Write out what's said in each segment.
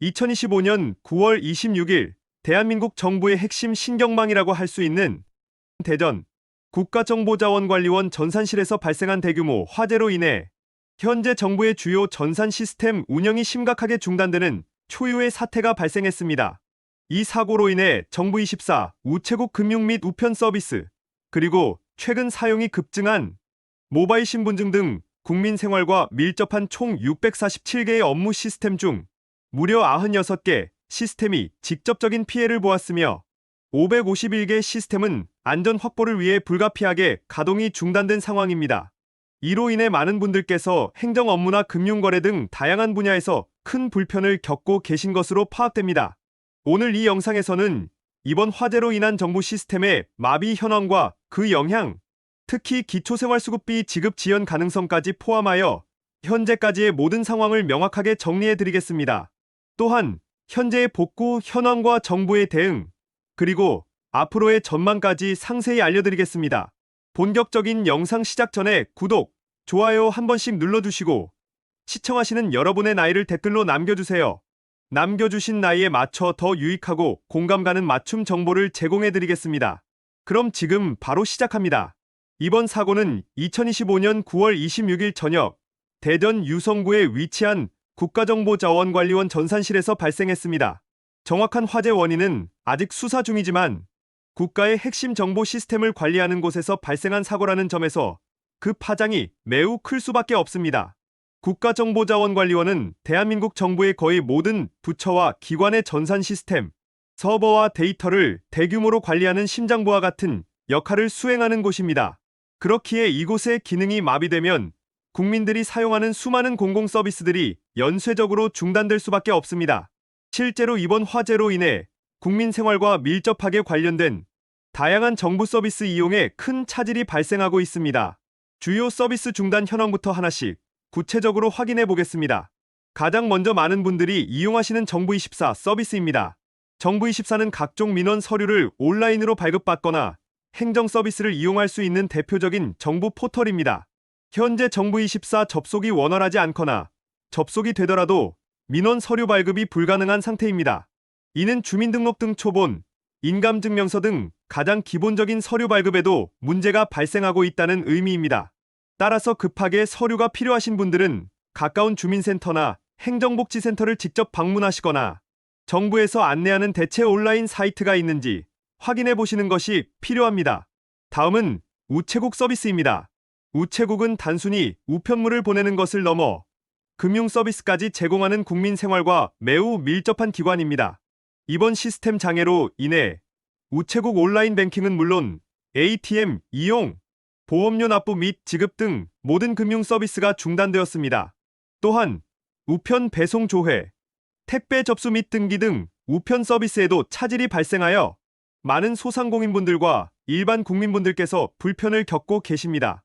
2025년 9월 26일 대한민국 정부의 핵심 신경망이라고 할 수 있는 대전 국가정보자원관리원 전산실에서 발생한 대규모 화재로 인해 현재 정부의 주요 전산 시스템 운영이 심각하게 중단되는 초유의 사태가 발생했습니다. 이 사고로 인해 정부24 우체국 금융 및 우편 서비스, 그리고 최근 사용이 급증한 모바일 신분증 등 국민 생활과 밀접한 총 647개의 업무 시스템 중 무려 96개 시스템이 직접적인 피해를 보았으며 551개 시스템은 안전 확보를 위해 불가피하게 가동이 중단된 상황입니다. 이로 인해 많은 분들께서 행정 업무나 금융거래 등 다양한 분야에서 큰 불편을 겪고 계신 것으로 파악됩니다. 오늘 이 영상에서는 이번 화재로 인한 정부 시스템의 마비 현황과 그 영향, 특히 기초생활수급비 지급 지연 가능성까지 포함하여 현재까지의 모든 상황을 명확하게 정리해드리겠습니다. 또한 현재의 복구 현황과 정부의 대응, 그리고 앞으로의 전망까지 상세히 알려드리겠습니다. 본격적인 영상 시작 전에 구독, 좋아요 한 번씩 눌러주시고 시청하시는 여러분의 나이를 댓글로 남겨주세요. 남겨주신 나이에 맞춰 더 유익하고 공감 가는 맞춤 정보를 제공해드리겠습니다. 그럼 지금 바로 시작합니다. 이번 사고는 2025년 9월 26일 저녁 대전 유성구에 위치한 국가정보자원관리원 전산실에서 발생했습니다. 정확한 화재 원인은 아직 수사 중이지만 국가의 핵심 정보 시스템을 관리하는 곳에서 발생한 사고라는 점에서 그 파장이 매우 클 수밖에 없습니다. 국가정보자원관리원은 대한민국 정부의 거의 모든 부처와 기관의 전산 시스템, 서버와 데이터를 대규모로 관리하는 심장부와 같은 역할을 수행하는 곳입니다. 그렇기에 이곳의 기능이 마비되면 국민들이 사용하는 수많은 공공 서비스들이 연쇄적으로 중단될 수밖에 없습니다. 실제로 이번 화재로 인해 국민 생활과 밀접하게 관련된 다양한 정부 서비스 이용에 큰 차질이 발생하고 있습니다. 주요 서비스 중단 현황부터 하나씩 구체적으로 확인해 보겠습니다. 가장 먼저 많은 분들이 이용하시는 정부24 서비스입니다. 정부24는 각종 민원 서류를 온라인으로 발급받거나 행정 서비스를 이용할 수 있는 대표적인 정부 포털입니다. 현재 정부24 접속이 원활하지 않거나 접속이 되더라도 민원 서류 발급이 불가능한 상태입니다. 이는 주민등록등 초본, 인감증명서 등 가장 기본적인 서류 발급에도 문제가 발생하고 있다는 의미입니다. 따라서 급하게 서류가 필요하신 분들은 가까운 주민센터나 행정복지센터를 직접 방문하시거나 정부에서 안내하는 대체 온라인 사이트가 있는지 확인해 보시는 것이 필요합니다. 다음은 우체국 서비스입니다. 우체국은 단순히 우편물을 보내는 것을 넘어 금융 서비스까지 제공하는 국민 생활과 매우 밀접한 기관입니다. 이번 시스템 장애로 인해 우체국 온라인 뱅킹은 물론 ATM 이용, 보험료 납부 및 지급 등 모든 금융 서비스가 중단되었습니다. 또한 우편 배송 조회, 택배 접수 및 등기 등 우편 서비스에도 차질이 발생하여 많은 소상공인분들과 일반 국민분들께서 불편을 겪고 계십니다.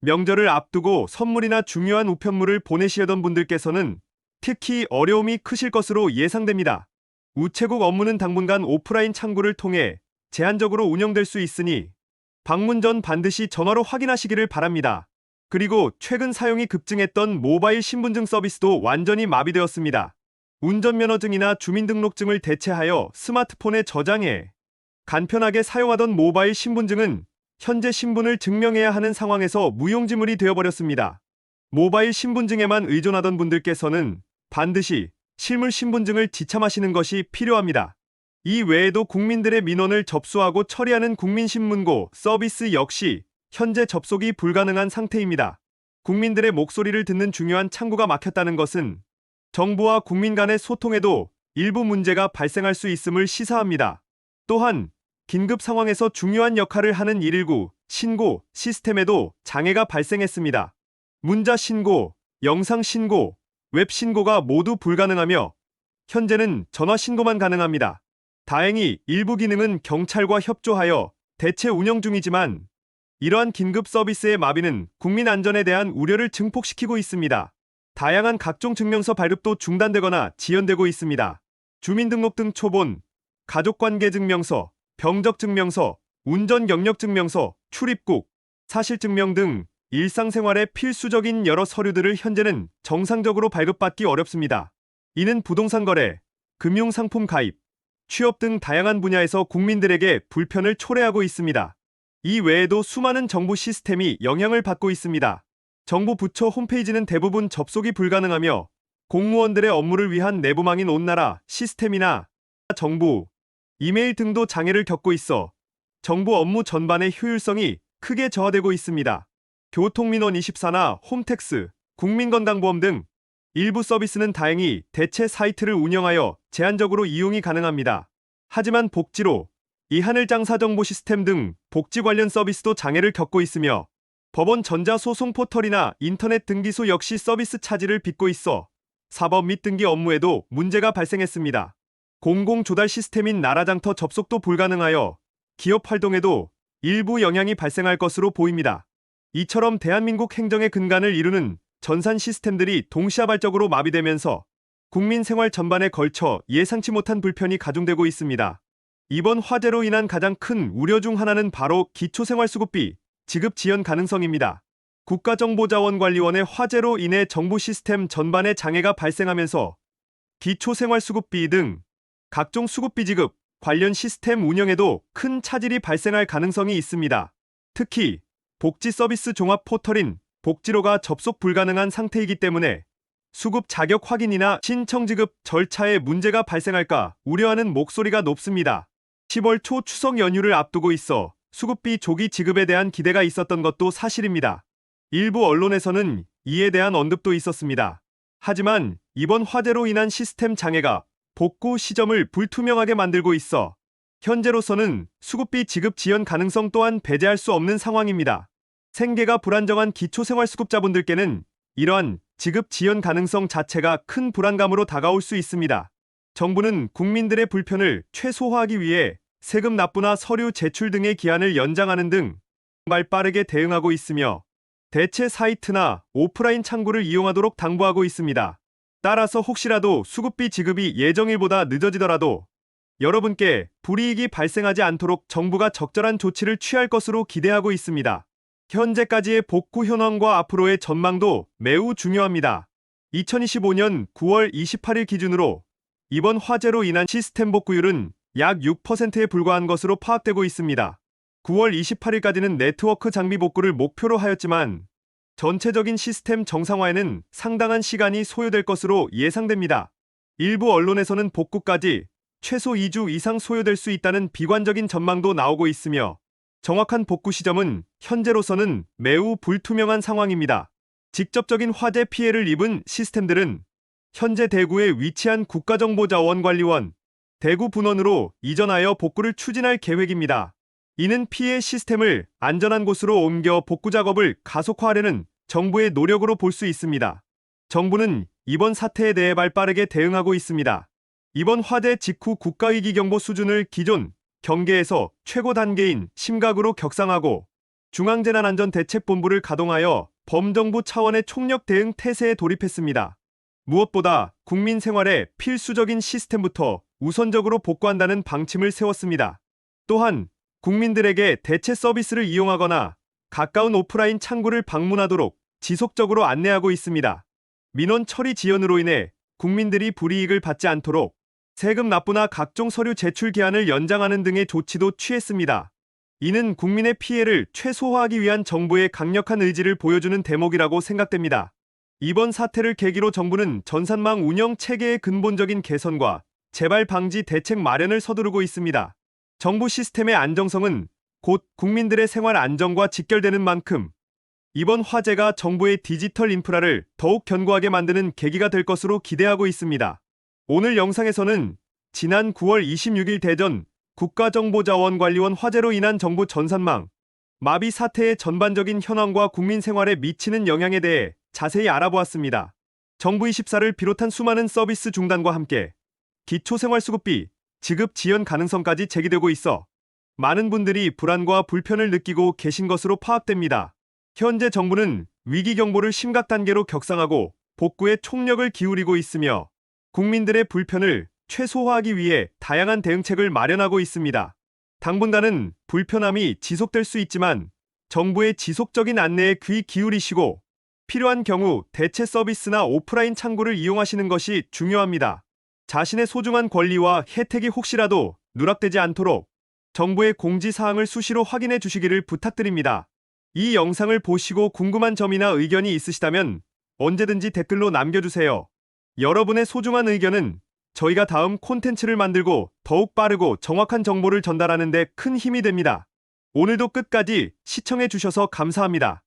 명절을 앞두고 선물이나 중요한 우편물을 보내시려던 분들께서는 특히 어려움이 크실 것으로 예상됩니다. 우체국 업무는 당분간 오프라인 창구를 통해 제한적으로 운영될 수 있으니 방문 전 반드시 전화로 확인하시기를 바랍니다. 그리고 최근 사용이 급증했던 모바일 신분증 서비스도 완전히 마비되었습니다. 운전면허증이나 주민등록증을 대체하여 스마트폰에 저장해 간편하게 사용하던 모바일 신분증은 현재 신분을 증명해야 하는 상황에서 무용지물이 되어버렸습니다. 모바일 신분증에만 의존하던 분들께서는 반드시 실물 신분증을 지참하시는 것이 필요합니다. 이 외에도 국민들의 민원을 접수하고 처리하는 국민신문고 서비스 역시 현재 접속이 불가능한 상태입니다. 국민들의 목소리를 듣는 중요한 창구가 막혔다는 것은 정부와 국민 간의 소통에도 일부 문제가 발생할 수 있음을 시사합니다. 또한 긴급 상황에서 중요한 역할을 하는 119 신고 시스템에도 장애가 발생했습니다. 문자 신고, 영상 신고, 웹 신고가 모두 불가능하며 현재는 전화 신고만 가능합니다. 다행히 일부 기능은 경찰과 협조하여 대체 운영 중이지만 이러한 긴급 서비스의 마비는 국민 안전에 대한 우려를 증폭시키고 있습니다. 다양한 각종 증명서 발급도 중단되거나 지연되고 있습니다. 주민등록등 초본, 가족관계증명서, 병적증명서, 운전경력증명서, 출입국, 사실증명 등 일상생활에 필수적인 여러 서류들을 현재는 정상적으로 발급받기 어렵습니다. 이는 부동산 거래, 금융상품 가입, 취업 등 다양한 분야에서 국민들에게 불편을 초래하고 있습니다. 이 외에도 수많은 정부 시스템이 영향을 받고 있습니다. 정부 부처 홈페이지는 대부분 접속이 불가능하며 공무원들의 업무를 위한 내부망인 온나라 시스템이나 정부, 이메일 등도 장애를 겪고 있어 정부 업무 전반의 효율성이 크게 저하되고 있습니다. 교통민원24나 홈택스, 국민건강보험 등 일부 서비스는 다행히 대체 사이트를 운영하여 제한적으로 이용이 가능합니다. 하지만 복지로, 이하늘장사정보 시스템 등 복지 관련 서비스도 장애를 겪고 있으며 법원 전자소송 포털이나 인터넷 등기소 역시 서비스 차질을 빚고 있어 사법 및 등기 업무에도 문제가 발생했습니다. 공공조달 시스템인 나라장터 접속도 불가능하여 기업 활동에도 일부 영향이 발생할 것으로 보입니다. 이처럼 대한민국 행정의 근간을 이루는 전산 시스템들이 동시다발적으로 마비되면서 국민 생활 전반에 걸쳐 예상치 못한 불편이 가중되고 있습니다. 이번 화재로 인한 가장 큰 우려 중 하나는 바로 기초생활수급비 지급 지연 가능성입니다. 국가정보자원관리원의 화재로 인해 정부 시스템 전반에 장애가 발생하면서 기초생활수급비 등 각종 수급비 지급 관련 시스템 운영에도 큰 차질이 발생할 가능성이 있습니다. 특히 복지 서비스 종합 포털인 복지로가 접속 불가능한 상태이기 때문에 수급 자격 확인이나 신청 지급 절차에 문제가 발생할까 우려하는 목소리가 높습니다. 10월 초 추석 연휴를 앞두고 있어 수급비 조기 지급에 대한 기대가 있었던 것도 사실입니다. 일부 언론에서는 이에 대한 언급도 있었습니다. 하지만 이번 화재로 인한 시스템 장애가 복구 시점을 불투명하게 만들고 있어 현재로서는 수급비 지급 지연 가능성 또한 배제할 수 없는 상황입니다. 생계가 불안정한 기초생활수급자분들께는 이러한 지급 지연 가능성 자체가 큰 불안감으로 다가올 수 있습니다. 정부는 국민들의 불편을 최소화하기 위해 세금 납부나 서류 제출 등의 기한을 연장하는 등 빠르게 대응하고 있으며 대체 사이트나 오프라인 창구를 이용하도록 당부하고 있습니다. 따라서 혹시라도 수급비 지급이 예정일보다 늦어지더라도 여러분께 불이익이 발생하지 않도록 정부가 적절한 조치를 취할 것으로 기대하고 있습니다. 현재까지의 복구 현황과 앞으로의 전망도 매우 중요합니다. 2025년 9월 28일 기준으로 이번 화재로 인한 시스템 복구율은 약 6%에 불과한 것으로 파악되고 있습니다. 9월 28일까지는 네트워크 장비 복구를 목표로 하였지만 전체적인 시스템 정상화에는 상당한 시간이 소요될 것으로 예상됩니다. 일부 언론에서는 복구까지 최소 2주 이상 소요될 수 있다는 비관적인 전망도 나오고 있으며 정확한 복구 시점은 현재로서는 매우 불투명한 상황입니다. 직접적인 화재 피해를 입은 시스템들은 현재 대구에 위치한 국가정보자원관리원 대구 분원으로 이전하여 복구를 추진할 계획입니다. 이는 피해 시스템을 안전한 곳으로 옮겨 복구 작업을 가속화하려는 정부의 노력으로 볼 수 있습니다. 정부는 이번 사태에 대해 빠르게 대응하고 있습니다. 이번 화재 직후 국가위기경보 수준을 기존 경계에서 최고 단계인 심각으로 격상하고 중앙재난안전대책본부를 가동하여 범정부 차원의 총력 대응 태세에 돌입했습니다. 무엇보다 국민 생활에 필수적인 시스템부터 우선적으로 복구한다는 방침을 세웠습니다. 또한 국민들에게 대체 서비스를 이용하거나 가까운 오프라인 창구를 방문하도록 지속적으로 안내하고 있습니다. 민원 처리 지연으로 인해 국민들이 불이익을 받지 않도록 세금 납부나 각종 서류 제출 기한을 연장하는 등의 조치도 취했습니다. 이는 국민의 피해를 최소화하기 위한 정부의 강력한 의지를 보여주는 대목이라고 생각됩니다. 이번 사태를 계기로 정부는 전산망 운영 체계의 근본적인 개선과 재발 방지 대책 마련을 서두르고 있습니다. 정부 시스템의 안정성은 곧 국민들의 생활 안정과 직결되는 만큼 이번 화재가 정부의 디지털 인프라를 더욱 견고하게 만드는 계기가 될 것으로 기대하고 있습니다. 오늘 영상에서는 지난 9월 26일 대전 국가정보자원관리원 화재로 인한 정부 전산망 마비 사태의 전반적인 현황과 국민 생활에 미치는 영향에 대해 자세히 알아보았습니다. 정부24를 비롯한 수많은 서비스 중단과 함께 기초생활수급비 지급 지연 가능성까지 제기되고 있어 많은 분들이 불안과 불편을 느끼고 계신 것으로 파악됩니다. 현재 정부는 위기 경보를 심각 단계로 격상하고 복구에 총력을 기울이고 있으며 국민들의 불편을 최소화하기 위해 다양한 대응책을 마련하고 있습니다. 당분간은 불편함이 지속될 수 있지만 정부의 지속적인 안내에 귀 기울이시고 필요한 경우 대체 서비스나 오프라인 창구를 이용하시는 것이 중요합니다. 자신의 소중한 권리와 혜택이 혹시라도 누락되지 않도록 정부의 공지사항을 수시로 확인해 주시기를 부탁드립니다. 이 영상을 보시고 궁금한 점이나 의견이 있으시다면 언제든지 댓글로 남겨주세요. 여러분의 소중한 의견은 저희가 다음 콘텐츠를 만들고 더욱 빠르고 정확한 정보를 전달하는 데 큰 힘이 됩니다. 오늘도 끝까지 시청해 주셔서 감사합니다.